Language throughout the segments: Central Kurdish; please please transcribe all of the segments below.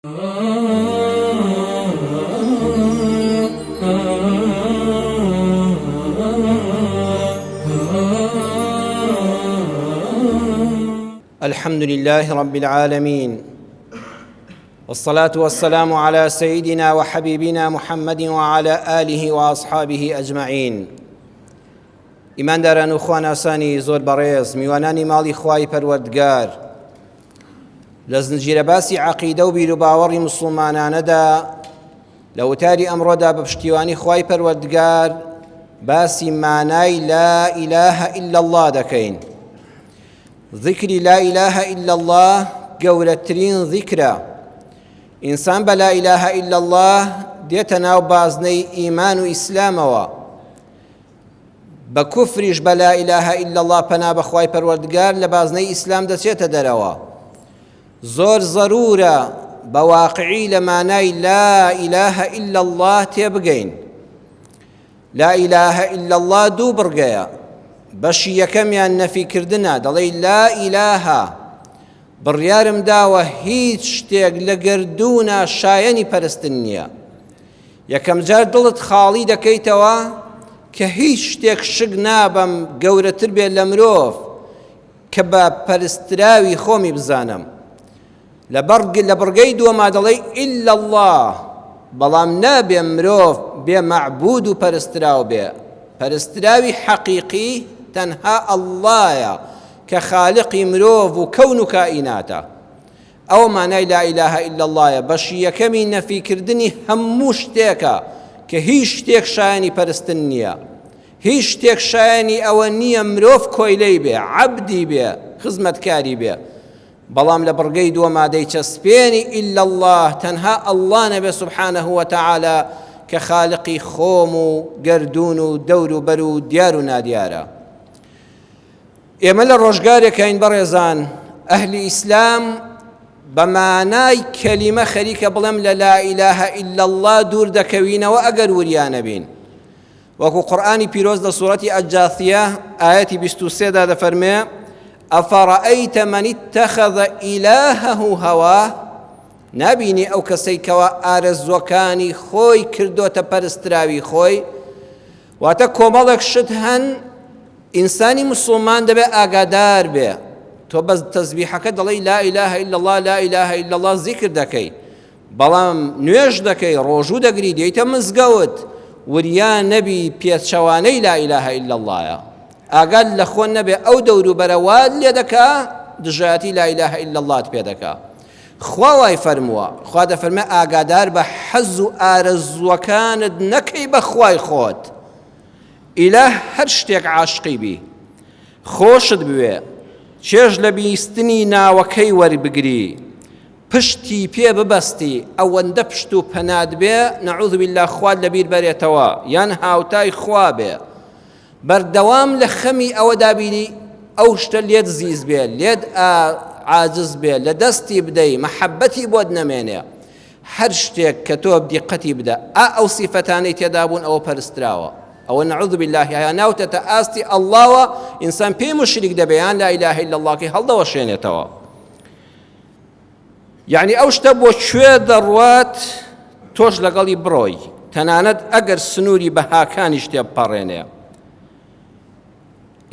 الحمد لله رب العالمين، والصلاة والسلام على سيدنا وحبيبنا محمد وعلى آله وأصحابه أجمعين. إيمان داران وخوانا ساني زور بريز میوانانی ماڵی خوای پەروەردگار لە زنجیرە باسی عەقیدە و بیر و باوەڕی موسڵمانانەدا لە وتاری ئەمڕۆدا بە پشتیوانی خوای پەروەردگار باسی مانای لا إله إلا الله دەکەین. ذکری لا إله إلا الله گەورەترین ذیکرە. ئینسان بە لا إله إلا الله دێتە ناو بازنەی ئیمان و ئیسلامەوە. بە کوفریش بە لا إله إلا الله پەنا بە خوای پەروەردگار لە بازنەی ئیسلام دەچێتە دەرەوە. زۆر زەرورە بە واقعی لە مانای لا إله إلا الله تێبگەین. لا إله إلا الله دوو بڕگەیە. بەشی یەکەمیان نەفیکردنە، دەڵێی لا ئیلاهە، بڕیارم داوە هیچ شتێک لە گردوونە شایەنی پەرستن نییە. یەکەم جار دڵت خاڵی دەکەیتەوە کە هیچ شتێک شک نابم گەورەتر بێت لە مرۆڤ کە بە پەرستراوی خۆمی بزانم. لە بڕگەی دووەما دەڵێی ئیلا الله، بەڵام نابێ مرۆڤ بێ مەعبود و پەرستراو بێ. پەرستراوی حەقیقی تەنها ئەڵڵایە کە خالقی مرۆڤ و کەون و کائیناتە. ئەو مانای لا إله إلا اللهە. بەشی یەکەمی نەفیکردنی هەموو شتێکە کە هیچ شتێک شایەنی پەرستن نییە، هیچ شتێک شایەنی ئەوە نییە مرۆڤ کۆیلەی بێ، عەبدی بێ، خزمەتکاری بێ. بەڵام لە بڕگەی دووەما دەیچەسپێنی ئیلا الله، تەنها ئەڵڵا نەبێ سوبحانەه وتەعالە کە خالقی خۆم و گەردون و دەور و بەر و دیار و نادیارە. ئێمە لە ڕۆژگارێکین بەڕێزان ئەهلی ئیسلام بە مانای کەلیمە خەریکە بڵێم لە لا إله إلا الله دوور دەکەوینەوە ئەگەر وریانە بین. وەکو قورئانی پیرۆز لە سوورەتی ئەجاثیە ئایەتی 23 دا دەفەرمێ ئەفەڕەئەیتە مەن اتەخەذ ئیلاهەه هەواه، نابینی ئەو کەسەی کەوا ئارەزوەکانی خۆی کردۆتە پەرستراوی خۆی. واتە کۆمەڵێک شت هەن ئینسانی موسڵمان دەبێ ئاگادار بێ. تۆ بە تەسبیحەکە دەڵێی لا إله إلا الله، لا إله إلا الله زیکر دەکەی، بەڵام نوێژ دەکەی، ڕۆژوو دەگری، دێیتە مزگەوت، وریان نەبی پێچەوانەی لا إله إلا اللهە. ئاگاد لە خۆ نەبێ ئەو دەور و بەرەوات لێ دەکا دژایەتی لا إله إلا اللهت پێ دەکا. خوا وای فەرمووە، خوا دەفەرمێ ئاگادار بە حەز و ئارەزووەکانت نەکەی بە خوای خۆت. ئیلاه هەر شتێک عاشقی بی، خۆشت بوێ، چێژ لە بیستنی ناوەکەی وەربگری، پشتی پێ ببەستی، ئەوەندە پشت و پەناد بێ نەعوذ بالله خوات لەبیر بەرێتەوە، یان هاوتای خوا بێ. بەردەوام لە خەمی ئەوە دابینی ئەو شتە لێت زیز بێ، لێت عاجز بێ، لە دەستی بدەی، مەحەبەتی بۆت نەمێنێ. هەر شتێک کە تۆ بدیقەتی بدە ئەو سیفەتانەی تێدا بوون ئەوە پەرستراوە. ئەوە نەعوذ بالله یا ناوتەتە ئاستی ئەڵڵاوە، ئینسان پێی مشریک دەبێیان لا إله إلا الله کەی هەڵدەوەشێنێتەوە. یعنی ئەو شتە بۆ کوێ دەڕوات تۆش لەگەڵی بڕۆی، تەنانەت ئەگەر سنووری بەهاکانی شتێ بپەڕێنێ.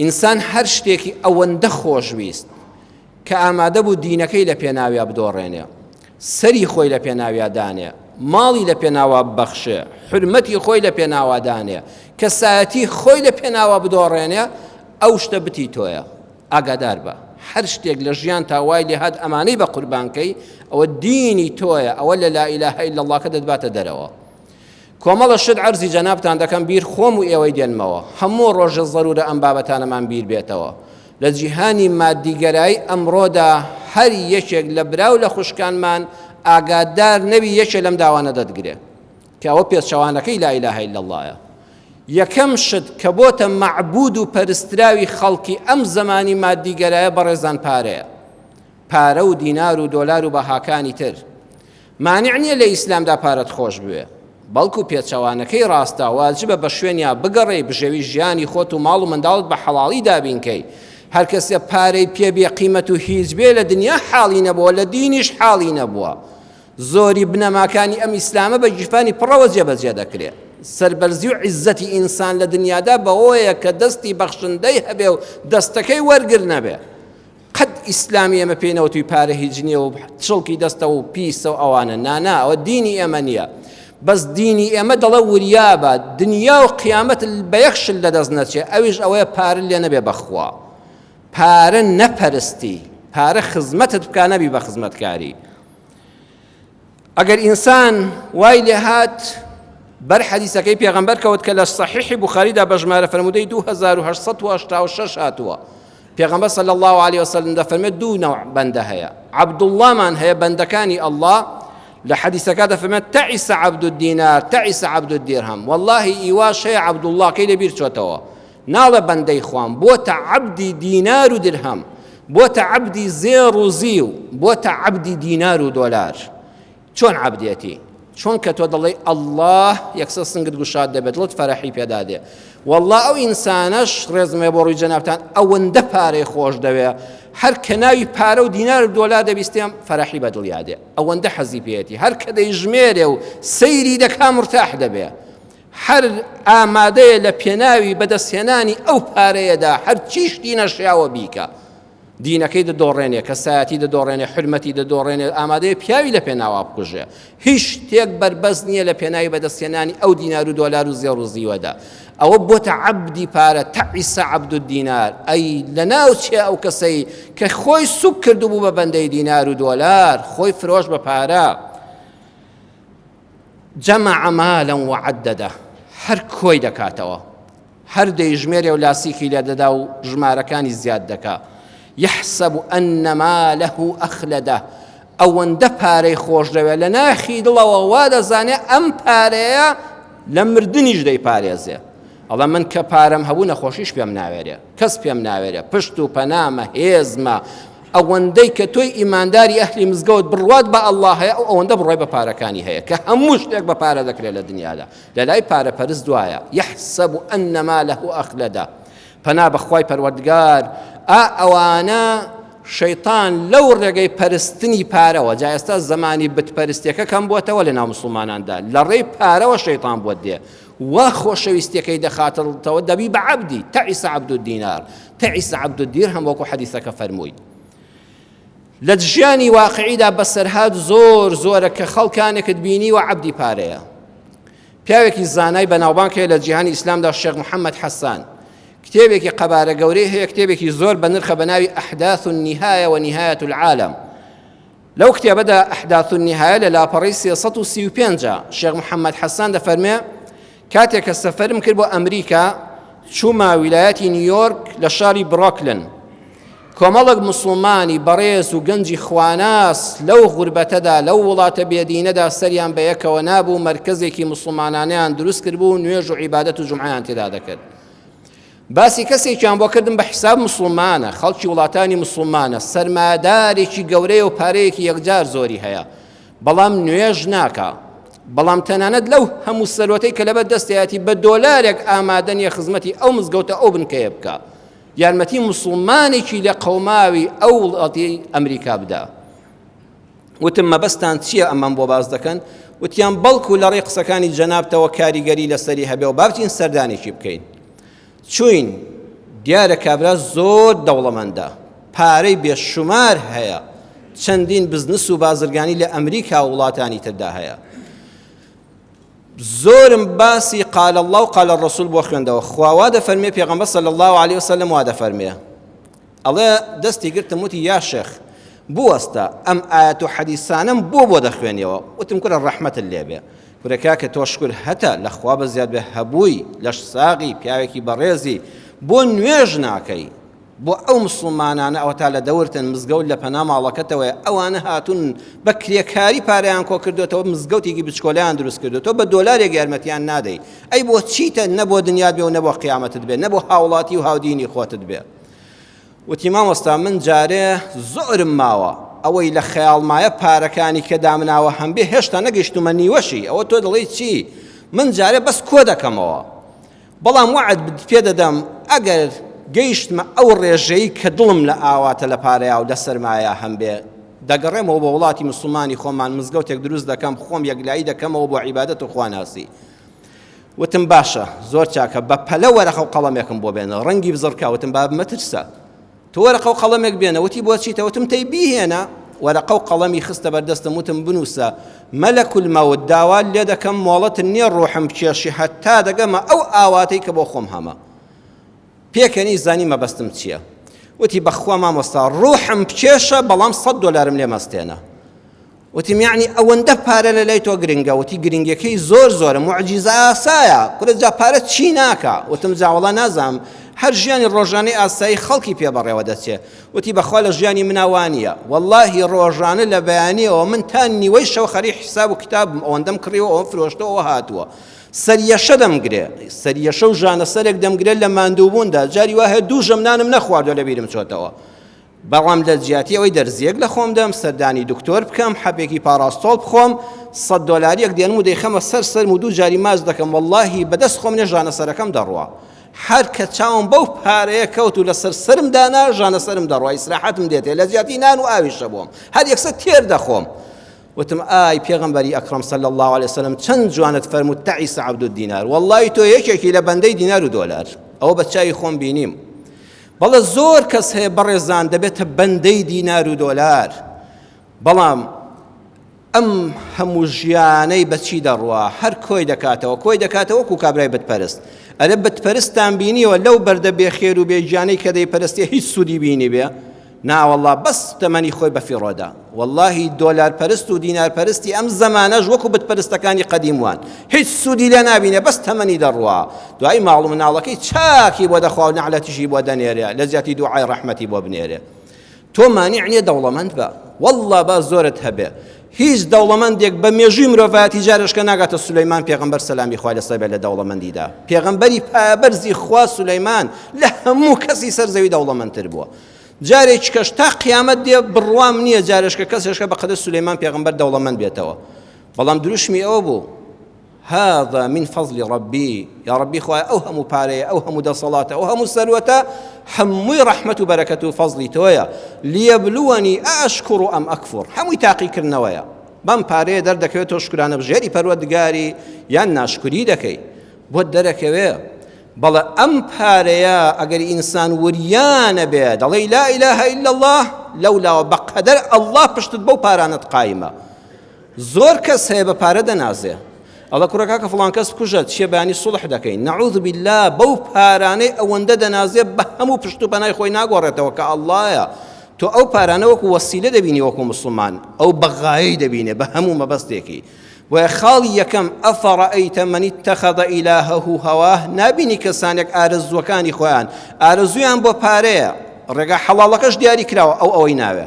ئینسان هەر شتێکی ئەوەندە خۆشویست کە ئامادە بوو دینەکەی لە پێناویا بدۆڕێنێ، سەری خۆی لە پێناویا دانێ، ماڵی لە پێناوا ببەخشێ، حرمەتی خۆی لە پێناوا دانێ، کەسایەتی خۆی لە پێناوا بدۆڕێنێ، ئەو شتە بتی تۆیە. ئاگادار بە هەر شتێک لە ژیان تاوای لێ هات ئەمانەی بە قوربانکەی، ئەوە دینی تۆیە، ئەوە لە لا إله إلا الله کە دەتباتە دەرەوە. کۆمەڵە شت عەرزی جەنابتان دەکەم، بیر خۆم و ئێوەی دێنمەوە، هەموو ڕۆژە زەرورە ئەم بابەتانەمان بیر بێتەوە. لە جیهانی مادیگەرایی ئەمڕۆدا هەر یەکێک لە براو لە خوشکانمان ئاگادار نەبی یەکێ لەم داوانە دەدگرێ کە ئەوە پێچەوانەکەی لا إله إلا اللهە. یەکەم شت کە بۆتە مەعبود و پەرستراوی خەڵکی ئەم زمانی مادیگەرایە بەڕێزان پارەیە، پارە و دینار و دۆلار و بەهاکانی تر. مانع نییە لە ئیسلامدا پارەت خۆش بوێ، بەڵکو پێچەوانەکەی ڕاستە واجبە بە شوێنیا بگەڕێی بژێوی ژیانی خۆت و ماڵ و منداڵت بە حەڵاڵی دابینکەی. هەر کەسێ پارەی پێ بێ قیمەت و هیچ بێ لە دنیا حاڵی نەبووە، لە دینیش حاڵی نەبووە. زۆری بنەماکانی ئەم ئیسلامە بە گیرفانی پڕەوە جێبەجێ دەکرێت. سەربەرزی و عیزەتی ئینسان لە دنیادا بەوەیە کە دەستی بەخشندەی هەبێ و دەستەکەی وەرگر نەبێ. قەت ئیسلامی ئێمە پێینەوە توی پارە هیچ نییە و چڵکی دەستە و پیسە و ئەوانە نانا ئەوە دینی ئێمە نییە. بەس دینی ئێمە دەڵە وریابە دنیا و قیامەت بە یەخشل لەدەست نەچێ، ئەویش ئەوەیە پارە لێ نەبێ بەخوا. پارە نەپەرستی، پارە خزمەتت بکا نەبی بە خزمەتکاری. ئەگەر ئینسان وای لێ هات بەر حەدیسەکەی پێغەمبەر کەوت کە لە صەحیحی بوخاریدا بە ژمارە فەرموودەی 2886 پێغەمبەر صلی الله علیه وسلم دەفەرمێت دوو نەوع بەندە هەیە. عەبدوڵڵامان هەیە بەندەکانی ئەڵڵا لە حەدیسەکە دەفەرمێت تەعیسە عەبد الدینار تەعیسە عەبد الدیرهم. وەڵڵاهی ئیواش هەیە عەبدوڵڵا کەی لەبیر چۆتەوە، ناڵە بەندەی خوام، بۆتە عەبدی دینار و درهم، بۆتە عەبدی زێڕ و زیو، بۆتە عەبدی دینار و دۆلار. چۆن عەبدێتی؟ چۆن کە تۆ دەڵێ ئەڵڵاه یەکسەر سنگت گوشاد دەبێت، دڵت فەرەحی پێدا دێ. وەڵڵا ئەو ئینسانەش ڕێزمێ بۆ ڕووی جەنابتان ئەوەندە پارەی خۆش دەوێ، هەر کە ناوی پارە و دینار و دۆلار دەبیستێم فەرەحی بە دڵیا دێ، ئەوەندە حەزی پێێتی. هەر کە دەیژمێرێ و سەیری دەکا مرتاح دەبێ، هەر ئامادەیە لە پێناوی بەدەستهێنانی ئەو پارەیەدا هەر چیشتی نەشیاوە بیکە. دینەکەی دەدۆڕێنێ، کەسایەتی دەدۆڕێنێ، حرمەتی دەدۆڕێنێ، ئامادەیە پیاوی لە پێناوا بکوژێ. هیچ شتێک بەربەست نییە لە پێناوی بەدەستهێنانی ئەو دینار و دۆلار و زێڕ و زیوەدا. ئەوە بۆتە عەبدی پارە، تەعیسە عەبد الدینار. ئەی لە ناوچێ ئەو کەسەی کە خۆی سوک کردو بوو بە بەندەی دینار و دۆلار، خۆی فرۆش بە پارە. جەمەع مالا وعەدەدە، هەر کۆی دەکاتەوە، هەر دەیژمێرێ و لاسیکی لێ دەدا و ژمارەکانی زیاد دەکا. يحسب أن ماله أخلده ئەوەندە پارەی خۆش دەوێت لە ناخی دڵەوە وا دەزانێ ئەم پارەیە لە مردنیش دەیپارێزێ. ئەڵە من کە پارەم هەبوو نەخۆشیش پێم ناوێرێ، کەس پێم ناوێرێ، پشت و پەنامە هێزمە. ئەوەندەی کە تۆی ئیمانداری ئەهلی مزگەوت بڕوات بە ئەڵڵا هەیە، ئەو ئەوەندە بڕۆی بە پارەکانی هەیە کە هەموو شتێک بە پارە دەکرێت لە دنیادا. لە لای پارەپەرست دوایە يحسب أن ماله أخلده. پەنا بەخوای پەروەردگار ئەوانە شەیطان لەو ڕێگەی پەرستنی پارەوە، جا ئێستا زمانی بتپەرستیەکە کەم بووەتەوە لە ناو موسڵماناندا، لە ڕێی پارەوە شەیطان بۆت دێ، وا خۆشەویستیەکەی دەخاتەوە دەبی بە عەبدی. تەعیسە عەبد الدینار تەعیسە عەبد الدیرهم، وەکو حەدیثەکە فەرمووی. لە ژیانی واقعیدا بەسەرهات زۆر زۆرە کە خەڵکانێکت بینی و عەبدی پارەیە. پیاوێکی زانای بەناوبانگەیە لە جیهانی ئیسلامدا شێخ محەممەد حەسان، کتێبێکی قەبارە گەورەی هەیە، کتێبێکی زۆر بە نرخە بە ناوی ئەحداث النهایە ونهایەة العالم. لەو کتێبەدا ئەحداث النهایە لە لاپەڕەی 335 شێخ محەممەد حەسان دەفەرمێ کاتێک کە سەفەرم کرد بۆ ئەمریکا، چوومە ویلایەتی نیویۆرک لە شاری بڕۆکلن، کۆمەڵک مسلمانی بەڕێز و گەنجی خواناس لەو غوربەتەدا لەو وڵاتە بێدینەدا سەریان بە یەکەوە نابوو، مەرکەزێکی مسلمانانیان دروست کردبوو، نوێژ و عیبادەت و جومعەیان تێدا دەکرد. باسی کەسێکیان بۆ کردم بە حیساب مسلمانە، خەڵکی وڵاتانی مسلمانە، سەرمادارێکی گەورەیە و پارەیەکی یەکجار زۆری هەیە، بەڵام نوێژ ناکا، بەڵام تەنانەت لەو هەموو سەرۆتەی کە لەبەر دەستایەتی بە دۆلارێک ئامادەنیە خزمەتی ئەو مزگەوتە ئەو بنکەیە بکە، یارمەتی مسلمانێکی لە قەوماوی ئەو وڵاتی ئەمریکا بدا. وتم مەبەستان چییە ئەمەم بۆ باز دەکەن؟ وتیان بەڵکو لە ڕێی قسەکانی جەنابتەوە کاریگەری لەسەری هەبێ و بابچین سەردانێکی بکەین. چوین دیارە کابرا زۆر دەوڵەمەندە، پارەی بێشومار هەیە، چەندین بزنس و بازرگانی لە ئەمریکا و وڵاتانی تردا هەیە. زۆرم باسی قال الله و قال الرسول بۆ خوێندەوە. خوا وا دەفەرمێ، پێغەمبەر صلی الله عليه وسلم وا دەفەرمێ. ئەڵێ دەستی گرتم وتی یا شێخ بوەستە ئەم ئایەت و حەدیثانەم بۆ دەخوێنیەوە. وتم کورە ڕەحمەتت لێ بێ، کورەکە کە تۆ شکر هەتە لە خوا بەزیاد بێ هەبووی لەش ساغی پیاوێکی بەڕێزی بۆ نوێژ ناکەی، بۆ ئەو مسلمانانە ئەوە تا لە دەورتن مزگەوت لە پەنا ماڵەکەتەوەی ئەوانە هاتوون بە کرێکاری پارەیان کۆ کردوێتەوە، مزگەوتێکی بچکۆلەیان دروست کردوێتەوە، بە دۆلارێک یارمەتیان نادەی. ئەی بۆ چیتە؟ نەبۆ دنیات بێ و نەبۆ قیامەتت بێ، نەبۆ هاوڵاتی و هاودینی خۆتت بێ. وتی مامۆستا من جارێ زۆرم ماوە ئەوەی لە خەیاڵمایە پارەکانی کە دامناوە هەمبێ هێشتا نەگەیشتومە نیوەشی. ئەوە تۆ دڵی چی؟ من جارێ بەس کۆ دەکەمەوە، بەڵام وعد پێ دەدەم ئەگەر گەیشتمە ئەو ڕێژەی کە دڵم لە ئاواتە لە پارەیە و لە سەرمایە هەمبێ دەگەڕێمەوە بە وڵاتی مسلمانی خۆمان مزگەوتێک دروست دەکەم خۆم یەکلایی دەکەمەوە بۆ عیبادەت و خواناسی. وتم باشە زۆر چاکە بە پەلە وەرەقە و قەڵەمێکم بۆ بێنە ڕەنگی بزڕکا. وتم با مەترسە تۆ وەرەقە و قەڵەمێک بێنە. وتی بۆ چیتە؟ وتم تەی بیهێنە. وەرەقە و قەڵەمی خستە بەردەستم وتم بنووسە مەلەک المەوت داوا لێ دەکەم مۆڵەت نییە ڕۆحم بکێشی هەتا دەگەمە ئەو ئاواتەی کە بۆ خۆم هەمە. پێکەنی زانی مەبەستم چییە؟ وتی بەخوا مامۆستا ڕۆحم بکێشە بەڵام $100 لێ مەستێنە. وتم یعنی ئەوەندە پارە لە لای تۆ گرنگە؟ وتی گرنگەکەی زۆر زۆرە معجیزە ئاسایە کورە جا پارە چی ناکە؟ وتم جا وەڵا نازانم هەر ژیانی ڕۆژانەی ئاسایی خەڵکی پێبەڕێوە دەچێ. وتی بەخوا لە ژیانی مناوانیە واللهی ڕۆژانە لە بەیانیەوە من تا نیوەی شەو خەری حساب و کتابم ئەوەندەم کڕیەوە ئەوە فرۆشتەوە هاتووە سەریەشە دەمگرێ سەریەشە و ژانە سەرێک دەمگرێت لە ماندووبووندا جاری وایە دوو ژەمنانم نەخواردوە لە بیرم چۆتەوە. بەڵام لە جیاتی ئەوەی دەرزیەک لە خۆم دەم سەردانی دکتۆر بکەم حەبێکی پاراستۆڵ بخۆم $100 دێنم و دەیخەمە سەرم و دوو جاری ماچ دەکەم واللهی بەدەست خۆم نێ ژانە سەرەکەم دەڕوا. هەر کە چاوم بەو پارەیە کەوت و لەسەر سرم دانا ژانە سەرم دەڕوا ئیسراحەتم دێتێ لە جیاتی نان و ئاویشە بۆم هەر یەکسەر تێر دەخۆم. وتم ئای پێغەمبەری ئەکرەم صلی الله عليه وسلم چەند جوانت فەرموود تەعیس عەبد الدینار واللهی تۆ یەکێکی لە بەندەی دینار و دۆلار. ئەوە بە چاوی خۆم بینیم. بەڵێ زۆر کەس هەیە بەڕێزان دەبێتە بەندەی دینار و دۆلار بەڵام ئەم هەموو ژیانەی بەچی دەڕوا هەر کۆی دەکاتەوە وەکو کابرای بتپەرست. ئەرە بتپەرستان بینیوە لەو بەردە بێخێر و بێجانەی کە دەیپەرستی هیچ سوودی بینی بێ ناوەڵڵا بەس تەمەنی خۆی بە فیڕۆدا. واللهی دۆلار پەرست و دینار پەرستی ئەم زەمانەش وەکو بتپەرستەکانی قەدیموان هیچ سوودی لێ نابینێ بەس تەمەنی دەڕوا. دوای ماڵ و مناڵەکەی چاکی بۆ دەخوا و نەعلەتیشی بۆ دەنێرێ لە زیاتی دوعای ڕەحمەتی بۆ بنێرێ. تۆ مانیع نییە دەوڵەمەند بە والله با زۆرت هەبێ. هیچ دەوڵەمەندێک بە مێژووی مرۆڤایەتی جارشکە ناگاتە سولەیمان پێغەمبەر سەلامی خوای لەسەر بێت لە دەوڵەمەندیدا. پێغەمبەری پایەبەرزی خوا سولەیمان لە هەموو کەسی سەر زەوی دەوڵەمەندتر بووە. جارێکی کەش تا قیامەت دێ بڕوام نییە جارشکە کەسێشکە بە قەدر سولەیمان پێغەمبەر دەوڵەمەند بێتەوە. بەڵام دروشمی ئەوە بوو هذا من فضل ربي يا ربي خوای ئەو هەموو پارەیە ئەو هەموو دەسەڵاتە ئەو هەموو سەروەتە هەمووی ڕەحمەت و بەرەکەت و فەزلی تۆیە لیەبلوەنی ئاشکر ئەم ئەکفر هەمووی تاقیکردنەوەیە. بەم پارەیە دەردەکەوێت تۆ شکرانە بژێری پەروەردگاری یان ناشکری دەکەی بۆت دەرەکەوێ. بەڵێ ئەم پارەیە ئەگەر ئینسان وریانە بێ دەڵێ لا ئیلاهە ئیلا الله لەولاوە بەقەدەر ئەڵڵا پشتت بەو پارانت قایمە. زۆر کەس هەیە بە پارە دەنازێ ئەڵە کوڕەکە کە فڵان کەس کوژت چیە بەیانی سوڵح دەکەین نەعوذ بالله بەو پارانەی ئەوەندە دەنازێ بە هەموو پشت و پەنای خۆی ناگۆڕێتەوە کە ئەڵڵایە. تۆ ئەو پارانە وەکو وەسیلە دەبینی وەکو مسلمان ئەو بەغایی دەبینێ بە هەموو مەبەستێکی. وە خاڵی یەکەم ئەفەڕەئەیتە مەن اتەخەذە ئیلاهەه هەواه نابینی کەسانێک ئارەزووەکانی خۆیان ئارەزویان بۆ پارەیە ڕێگا حەڵاڵەکەش دیاری کراوە ئەوەی ناوێ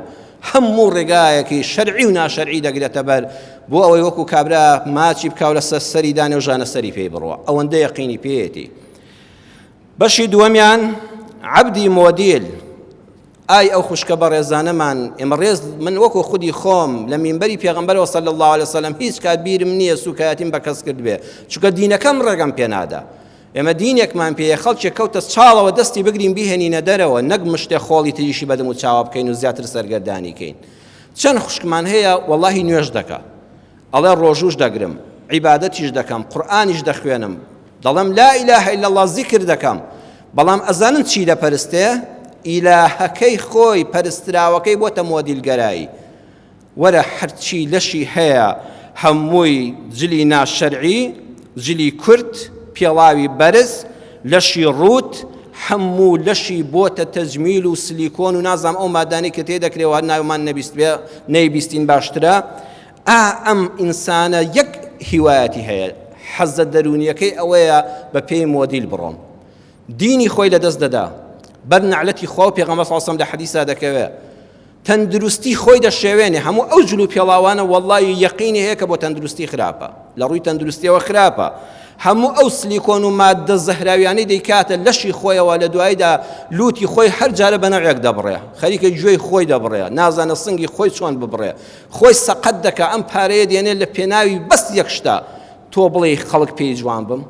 هەموو ڕێگایەکی شەرعی و ناشەرعی دەگرێتە بەر بۆ ئەوەی وەکو کابرا ماچی بکاو لە سەری دانێ و ژانە سەری پێی بڕوە ئەوەندە یەقینی پێیەتی. بەشی دووەمیان عەبدی مۆدیل. ئای ئەو خوشکە بە ڕێزانەمان ئێمە ڕێز من وەکو خودی خۆم لە مینبەری پێغەمبەرەوە صلی الله علیه وسلم هیچ کات بیرم نییە سوکایەتیم بە کەس کرد بێ چونکە دینەکەم ڕێگەم پێ نادا. ئێمە دینێکمان پێیە خەڵکێک کەوتە چاڵەوە دەستی بگرین بیهێنینە دەرەوە نەک مشتێ خۆڵی تریشی بەدەم و چاوە بکەین و زیاتر سەرگەردانی کەین. چەند خوشکمان هەیە وەڵاهی نوێژ دەکا ئەڵێ ڕۆژوش دەگرم عیبادەتیش دەکەم قورئانیش دەخوێنم دەڵێم لا ئیلاهە ئیلا الله زیکر دەکەم بەڵام ئەزانن چی دەپەرستێ ئیلاهەکەی خۆی پەرستراوەکەی بۆتە مۆدیلگەرایی. وەرە هەرچی لەشی هەیە هەمووی جلی ناشەرعی جلی کورت پێڵاوی بەرز لەشی ڕوت هەموو لەشی بۆتە تەجمیل و سلیکۆن و نازام ئەو مادانی کە تێدەکرێەوە هەر ناومان نەبیست بێ نەیبیستین باشترە. ئەم ئینسانە یەک هیوایەتی هەیە حەزە دەرونیەکەی ئەوەیە بە پێی مۆدیل بڕۆم دینی خۆی لەدەست دەدا بەر نەعلەتی خوا و پێغەمبەر صلی الله علیه وسلم لە حەدیثا دەکەوێت تەندروستی خۆی دەشێوێنێ هەموو ئەو جلو پێڵاوانە وەڵڵی یەقینی هەیە کە بۆ تەندروستی خراپە لە ڕووی تەندروستیەوە خراپە. هەموو ئەو سلیکۆن و مادە زەهراویانەی دەیکاتە لەشی خۆیەوە لە دوایدا لوتی خۆی هەر جارە بە نەوێک دەبڕێ خەریکە گوێی خۆی دەبڕێ نازانە سنگی خۆی چۆن ببڕێ خۆی سەقەت دەکا ئەم پارەیە دێنێت لە پێناوی بەس یەک شتە تۆ بڵێ خەڵک پێی جوان بم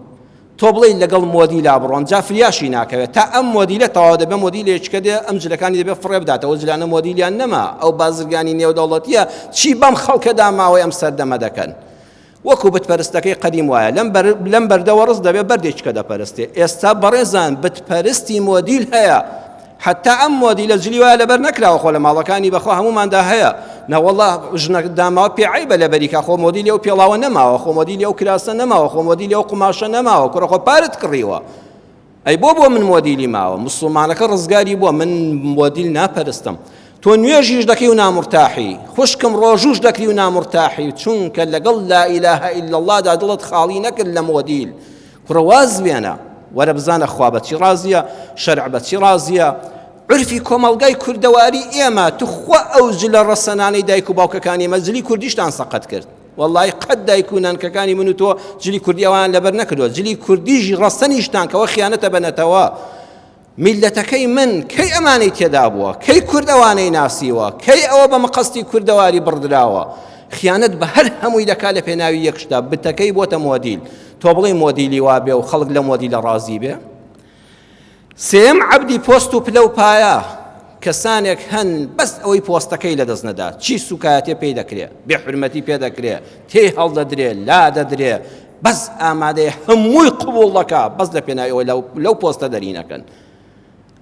تۆ بڵێ لەگەڵ مۆدیلا بڕۆن جا فریاشی ناکەوێت تا ئەم مۆدیلە تەواو دەبێ مۆدیلێککە دێ ئەم جلەکانی دەبێت فڕێ بداتەوە جلانە مۆدیلیان نەما ئەو بازرگانی نێودەوڵەتیە چی بەم خەڵکەدا ماوەی ئەم سەردەمە دەکەن وەکو بتپەرستەکەی قەدیم وایە لەم بەردەوە ڕست دەبێت بەردێککە دەپەرستێ ئێستا بەڕێزان بتپەرستی مۆدیل هەیە حتا ئەم مۆدیلە جلی وایە لەبەر نەکراوە خۆ لە ماڵەکانی بەخۆ هەموماندا هەیە نەوەڵا ژنە داماوە پێعیبە لە بەریکا خۆ مۆدیلی ئەو پێڵاوە نەماوە خۆ مۆدیلی ئەو کراسە نەماوە خۆ مۆدیلی ئەو قماشە نەماوە کوڕە خۆ پارت کڕیوە ئەی بۆ من مۆدیلی ماوە موسڵمانەکە ڕزگاری بووە من مۆدیل ناپەرستم تۆ نوێژیش دەکەی و نامرتاحی خوشکم ڕۆژوش دەکری و نامرتاحی چونکە لەگەڵ لا ئیلاهە ئیلا اللهدا دڵت خاڵی نەکرد لە مۆدیل کوڕە واز بێنە وەرە بزانە خوا بەچی ڕازیە شەرع بەچی ڕازیە عرفی کۆمەڵگای کوردەواری ئێمە توخوا ئەو جلە ڕەسەنانەی دایک و باوکەکانی ئێمە جلی کوردیشتان سەقەت کرد والله قەت دایک و نانکەکانی من و تۆ جلی کوردی ئەوان لەبەر نەکردووە جلی کوردیژی ڕەسەنیشتان کەەوە خیانەتە بەنەتەوە میلەتەکەی من کەی ئەمانەی تێدا بووە کەی کوردەوانەی ناسیوە کەی ئەوە بە مەقەستی کوردەواری بڕدراوە خیانەت بە هەر هەمووی دەکا لە پێناوی یەکشتا بتەکەی بۆتە مۆدیل تۆ بڵێ مۆدیلی وا بێ و خەڵک لە مۆدیلە ڕازی بێ سێم عەبدی پۆست و پلە و پایە کەسانێک هەن بەس ئەوەی پۆستەکەی لەدەست نەدا چی سوکایەتێ پێی دەکرێت بێحورمەتی پێ دەکرێت تێی هەڵدەدرێت لا دەدرێت بەس ئامادەیە هەمووی قبوڵ دەکا بەس لە پێناوی لەو پۆستە دەرینەکەن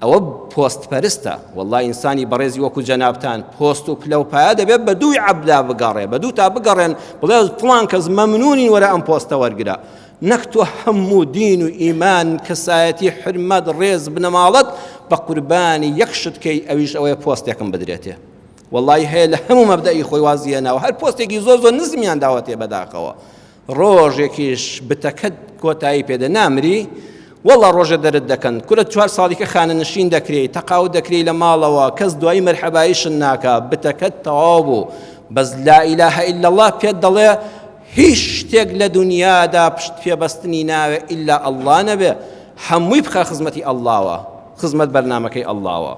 ئەوە پۆست پەرستە والله ئینسانی بەڕێزی وەکو جەنابتان پۆست و پلە و پایە دەبێت بە دووی عەبدا بگەڕێ بە دوو تا بگەڕێن بڵێ فڵان کەس مەمنونین وەرە ئەم پۆستە وەرگرە نەک تۆ هەموو دین و ئیمان کەسایەتی حرمەت ڕێز بنەماڵەت بە قوربانی یەک شتکەی ئەویش ئەوەیە پۆستێکم بدرێتێ والله هەیە لە هەموو مەبدەئی خۆی وازیەناوە هەر پۆستێکی زۆر نزمیان داوەتێ بەداخەوە ڕۆژێکیش بتەکەت کۆتایی پێدە نامری والله ڕۆژە دەرت دەکەن کورە 4 ساڵیکە خانەنشین دەکرێت تەقاوت دەکرێت لە ماڵەوە کەس دوای مەرحەباییشن ناکە بتەکەت تەواو بوو بەس لا ئیلاهە ئیلا الله پێت دەڵێ هیچ شتێک لە دنیادا پشت پێبەستنی ناوێ ئیلا ئەڵڵا نەبێ هەمووی بخە خزمەتی ئەڵڵاوە خزمەت بەرنامەکەی ئەڵڵاوە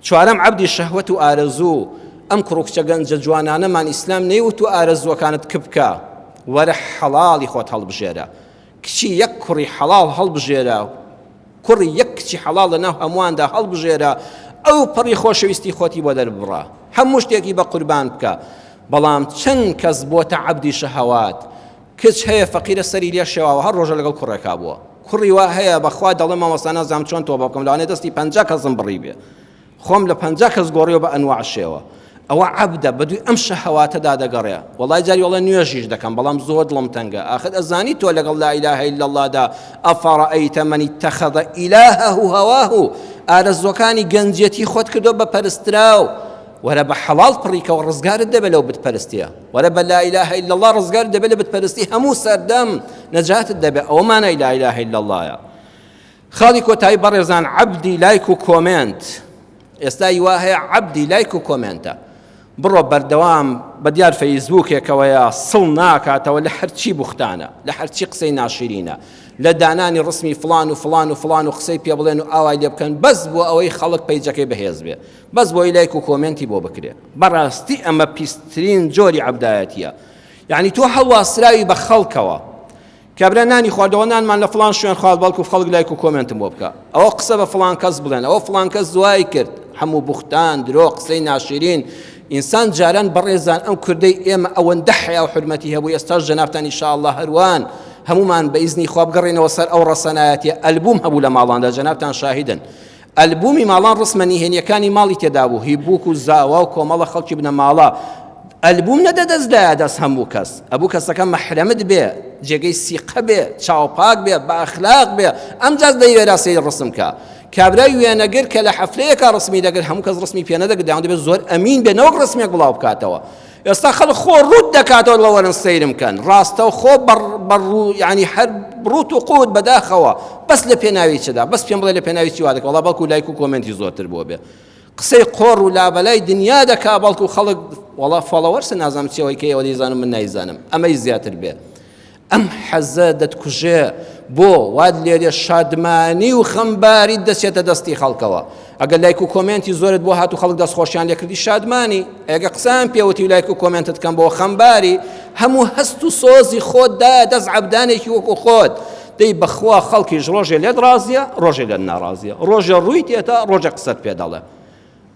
چوارەم عەبدی شەهوەت و ئارەزوو ئەم کوڕکچە گەنجە جوانانەمان ئیسلام نەیوت و ئارەزووەکانت کبکە وەرە حەڵاڵی خۆت هەڵبژێرە کچی یەک کوڕی حەڵاڵ هەڵبژێرە کوڕی یەک کچی حەڵاڵ لەناو هەموواندا هەڵبژێرە ئەو پەڕی خۆشەویستی خۆتی بۆ دەربڕا هەموو شتێکی بە قوربان بکە بەڵام چەند کەس بۆتە عەبدی شەهەوات کچ هەیە فەقیرە سەری لێ شێواوە هەر ڕۆژە لەگەڵ کوڕێکا بووە کوڕی وا هەیە بەخوا دەڵێ مامۆستا نازانم چۆن تۆ بکەم لەوانەیە دەستی 50 کەسم بڕی بێ خۆم لە 50 کەس گۆڕیەوە بە ئەنواع شێوە ئەوە عەبدە بەدوی ئەم شەهەواتەدا دەگەڕێ وەڵای جاری وەڵێ نوێژیش دەکەم بەڵام زۆر دڵم تەنگە ئاخر ئەزانی تۆ لەگەڵ لا ئیلاهە ئیلا اللهدا ئەفەڕەئەیتە مەن اتەخەذ ئیلاهەه هەواه ئارەزوەکانی گەنجێتی خۆت کردو بە پەرستراو وەرە بە حەڵاڵ پڕیکەوە ڕزگارت دەبێت لەو بتپەرستیە وەرە بە لا ئیلاهە ئیلا الله ڕزگارت دەبێت لە بتپەرستی هەموو سەردەم نەجاتت دەبێت ئەوەمانە لا ئیلاهە ئیلا اللهە خاڵی کۆتایی بەڕێزان عەبدی لایک و کۆمنت ئێستا وا هەیە عەبدی لایک و کۆمنتە بڕۆ بەردەوام بە دیار فەیسبووکێکەوەیە سڵ ناکاتەوە لە هەرچی بوختانە لە هەرچی قسەی ناشرینە لە دانانی ڕسمی فڵان و فڵان و فڵان و قسەی پێ بڵێن و ئاوای لێ بکەن بەس بۆ ئەوەی خەڵک پەیجەکەی بەهێز بێ بەس بۆی لایک و کۆمنتی بۆ بکرێ بەڕاستی ئەمە پیسترین جۆری عەبدایەتیە یعنی تۆ هەڵواسراوی بە خەڵکەوە کابرا نانی خواردەوە نانمان لە فڵان شوێن خواڵ بەڵکو خەڵک لایک و کۆمنتم بۆ بکە ئەوە قسە بە فڵان کەس بڵێن ئەوە فڵان کەس دوای کرد هەموو بوختان درۆ قسەی ناشرین ئینسان جاران بەڕێزان ئەم کوردەی ئێمە ئەوەندە حیا و حورمەتی هەبوو ئێستاش جەنابتان ئینشاءالله هەروان هەمومان بە ئیزنی خوا بگەڕێنەوە سەر ئەو ڕەسەنایەتیە ئەلبوم هەبوو لە ماڵاندا جەنابتان شاهیدن ئەلبومی ماڵان ڕسمەنی هێنیەکانی ماڵی تێدا بوو هیبووک و زاوا و کۆمەڵە خەڵکی بنە ماڵە ئەلبوم نەدەدەستدایە دەست هەموو کەس ئەبوو کەسەکە مەحرەمت بێ جێگەی سیقە بێ چاوپاک بێ بە ئەخلاق بێ ئەم جاز دەیوێرا سەیر ڕسم کە کابرای وێنەگر کە لە حەفلەیەکە ڕسمی دەگەر هەموو کەس ڕسمی پێ نەدەگرێت دەبێت زۆر ئەمین بێ نەوەک ڕسمێک بڵاو بکاتەوە ئێستا خەڵک خۆ ڕوت دەکاتەوە لە وەرن سەیرم کەن ڕاستەو خۆ بەڕوو یعنی هەر ڕوت و قوت بەداخەوە بەس لە پێناوی چدا بەس پێم بڵێ لە پێناوی چی وا دەکە وەڵا بەڵکو لایک و کۆمنتی زۆرتر بۆ بێ قسەی قۆڕ و لابەلای دنیا دەکا بەڵکو خەڵک وەڵا فۆڵۆوەرسە نازانم چێوەی کەی ئەوە دەیزانم من نایزانم ئەمەی زیاتر بێ ئەم حەزە دەتکوژێ بۆ واد لێرێ شادمانی و خەمباری دەچێتە دەستی خەڵکەوە ئەگەر لایک و کۆمنتی زۆرت بۆ هات و خەڵک دەستخۆشیان لێکردی شادمانی ئەگە قسان پێوتی و لایک و کۆمنتت کەم بۆ خەمباری هەموو هەست و سۆزی خۆتدا دەست عەبدانێکی وەکو خۆت دەی بەخوا خەڵکیش ڕۆژێ لێت ڕازیە ڕۆژێ لێت ناڕازیە ڕۆژێ ڕووی تێتە ڕۆژێ قسەت پێ دەڵێ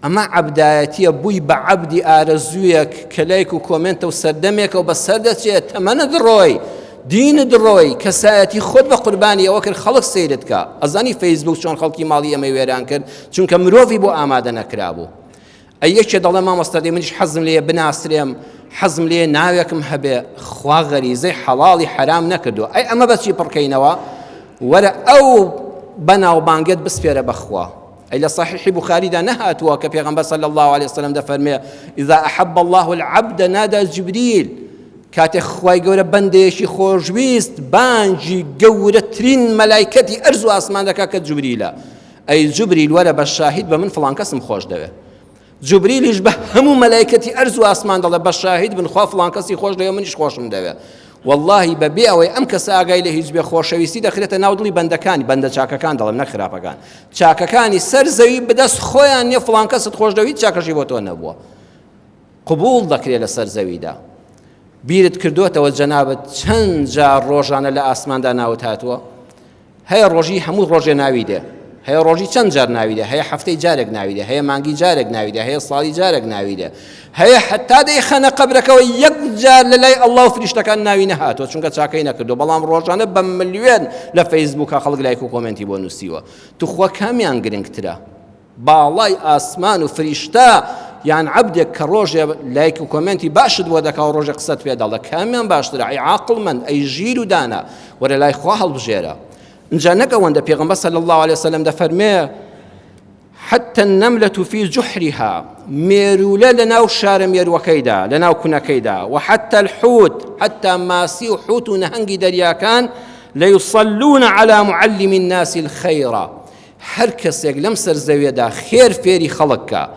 ئەمە عەبدایەتیە بووی بە عەبدی ئارەزوویەک کە لایک و کۆمنتە و سەردەمێکە و بەسەر دەچێت تەمەنت ڕۆی دینت ڕۆی کەسایەتی خۆت بە قوربانی ئەوە کرد خەڵک سەیرت کە ئەزانی فەیسبوک چۆن خەڵکی ماڵی ئەمەی وێران کرد چونکە مرۆڤی بۆ ئامادە نەکرابوو ئەی یەکێ دەڵێ مامۆستا دەی منیش حەزم لێ بناسرێم حەزم لێ ناوێکم هەبێ خوا غەریزەی حەڵاڵی حەرام نەکردو ئەی ئەمە بەچی پڕکەینەوە وەرە ئەو بەناوبانگت بسپێرە بەخوا أي لصحيح بخاري دا نهات وكبيغمبر صلى الله عليه وسلم دا فرمي إذا أحب الله العبد نادى جبريل كاتي خواي قورة بنديشي خوشويست بانجي قورة ترين ملايكتي أرزو أسمان دكا كجبريل أي جبريل ولا بالشاهد بمن فلان كسم خوش دوه جبريل يشبه همو ملايكتي أرزو أسمان دلا بالشاهد بن خوا فلان كسي خوش دوه منش خوشم دوه والله بەبێ ئەوەی ئەم کەسە ئاگای لە هیچ بێ خۆشەویستی دەخرێتە ناو دڵی بەندەکانی بەندە چاکەکان دەڵێم نە خراپەکان چاکەکانی سەر زەوی بەدەست خۆیان نییە فڵان کەست خۆش دەویت چاکەشی بۆ تۆ نەبووە قبول دەکرێت لە سەر زەویدا بیرت کردوتەوە جەنابەت چەند جار ڕۆژانە لە ئاسماندا ناوت هاتووە هەیە ڕۆژی هەموو ڕۆژێ ناوی دێ هەیە ڕۆژی چەند جار ناوی دێ هەیە هەفتەی جارێک ناوی دێ هەیە مانگی جارێک ناوی دێ هەیە ساڵی جارێک ناوی دێ هەیە حتا دەیخەنە قەبرەکەەوە یەک جار لە لای ئەڵڵا و فریشتەکان ناوی نەهاتوە چونکە چاکەی نەکردو بەڵام ڕۆژانە بە ملیۆن لە فەیسبووکە خەڵک لایک و کۆمنتی بۆ نووسیوە توخوا کامیان گرنگترە باڵای ئاسمان و فریشتە یان عەبدێک کە ڕۆژێ لایک و کۆمنتی باشت بۆ دەکا و ڕۆژێ قسەت پێ دەڵێ کامیان باشترە ئەی عاقڵمەند ئەی ژیر و دانا وەرە لای خوا هەڵبژێرە اینجا نەک ئەوەندە پێغەمبەر صلی الله عليه وسلم دەفەرمێ حتى النملة في جحرها ميرولا لناو شار ميروكيدا لناو كنكيدا وحتى الحوت حتى ماسي وحوت نهنجي دريا كان ليصلون على معلم الناس الخير هركس يقلم سر زويدا خير فيري خلقك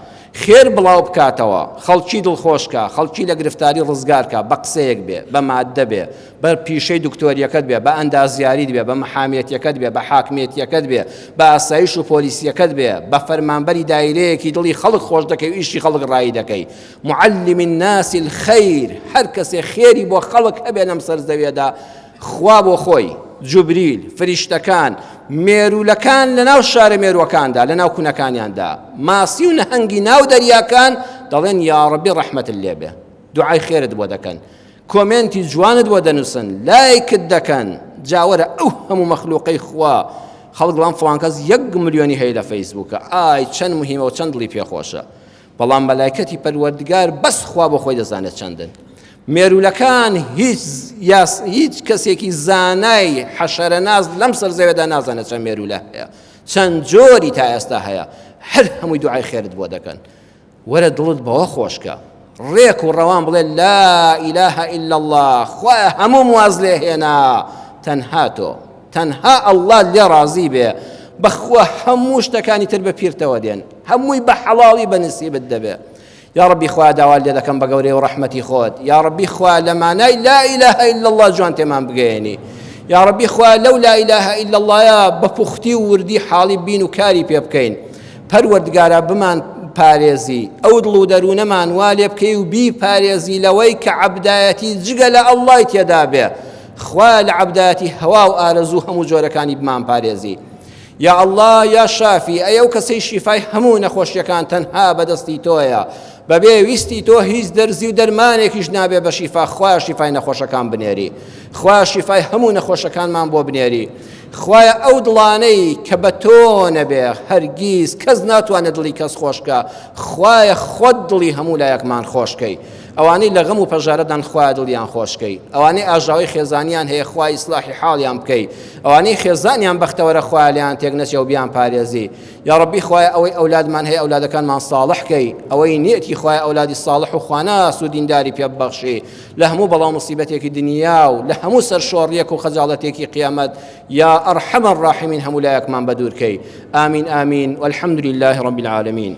خێر بڵاو بکاتەوە خەڵکی دڵخۆشکە خەڵکی لە گرفتاری ڕزگارکە بە قسەیەک بێ بە ماددە بێ بە پیشەی دکتۆریەکەت بێ بە ئەندازیاریت بێ بە محامێتیەکەت بێ بە حاکمێتیەکەت بێ بە ئاسایش و پۆلیسیەکەت بێ بە فەرمانبەری دایرەیەکی دڵی خەڵک خۆش دەکەی و ئیشی خەڵک ڕایی دەکەی معلم الناس الخير هەر کەسێ خێری بۆ خەڵک هەبێ لەم سەر زەویەدا خوا بۆ خۆی جوبریل فریشتەکان مێرولەکان لەناو شارە مێرووەکاندا لەناو کوونەکانیاندا ماسی و نەهەنگی ناو دەریاکان دەڵێن یا ڕەبی ڕەحمەتت لێ بێ دوعای خێرت بۆ دەکەن کۆمنتی جوانت بۆ دەنووسن لایکت دەکەن جاوەرە ئەو هەموو مەخلوقەی خوا خەڵک بڵام فڵان کەس 1 ملیۆنی هەیە لە فەیسبووکە ئای چەند موهیمە و چەند دڵی پێخۆشە بەڵام مەلایکەتی پەروەردگار بەس خوا بۆ خۆی دەزانێت چەندن مێرولەکان هیچ کەسێکی زانای حەشەرە ناز لەم سەر زەوێدا نازانێت چەند مێرولە هەیە چەند جۆری تا ئێستا هەیە هەر هەمووی دوعای خێرت بۆ دەکەن وەرە دڵت بەوە خۆشکە ڕێک و ڕەوان بڵێ لا ئیلاهە ئیلا الله خوایە هەموو واز لێ هێنا تەنها تۆ تەنها ئەڵڵا لێ ڕازی بێ بەخوا هەموو شتەکانی تر بە پیرتەوە دێن هەمووی بە حەڵاڵی بەنسیبت دەبێ يا ربي خوا داوال لێ دەکەم بە گەورەی و ڕەحمەتی خۆت یا ربی خوا لە مانای لا إله إلا الله جوان تێمان بگەێنی یا ربی خوا لەو لا إله إلا الله بە پوختی و وردی حاڵی بین و کاری پێ بکەین پەروەردگارە بمان پارێزی ئەو دڵ و دەروونەمان وا لێ بکەی و بی پارێزی لەوەی کە عەبدایەتی جگە لە ئەڵڵای تێدا بێ خوا لە عەبدایەتی هەوا و ئارەزوو هەموو جۆرەکانی بمان پارێزی یا الله یا شافی ئەو کەسەی شیفای هەموو نەخۆشیەکان تەنها بەدەستی تۆیە بەبێ ویستی تۆ هیچ دەرزی و دەرمانێکیش نابێ بە شیفا خوا شیفای نەخۆشەکان بنێری خوا شیفای هەموو نەخۆشەکانمان بۆ بنێری خوایە ئەو دڵانەی کە بە تۆ نەبێ هەرگیز کەس ناتوانێت دڵی کەس خۆشکە خوایە خۆت دڵی هەموو لایەکمان خۆشکەی ئەوانەی لە غەم و پەژارەدان خوایە دڵیان خۆشکەی ئەوانەی ئاژاوی خێزانیان هەیە خوای ئیسلاحی حاڵیان بکەی ئەوانەی خێزانیان بەختەوەرە خوایان تێک نەچێ و بیان پارێزی یا ڕەبی خوایە ئەوەی ئەولادمان هەیە ئەولادەکانمان ساڵحکەی ئەوەی نیەتی خوایە ئەولادی ساڵح و خواناس و دینداری پێ ببەخشی لە هەموو بەڵاو مصیبەتێکی دنیا و لە هەموو سەرشۆڕیەک و خەجاڵەتێکی قیامەت یا ئەرحەمە الراحمین هەموو لایەکمان بەدوورکەی آمین آمین والحمد لله رب العالمين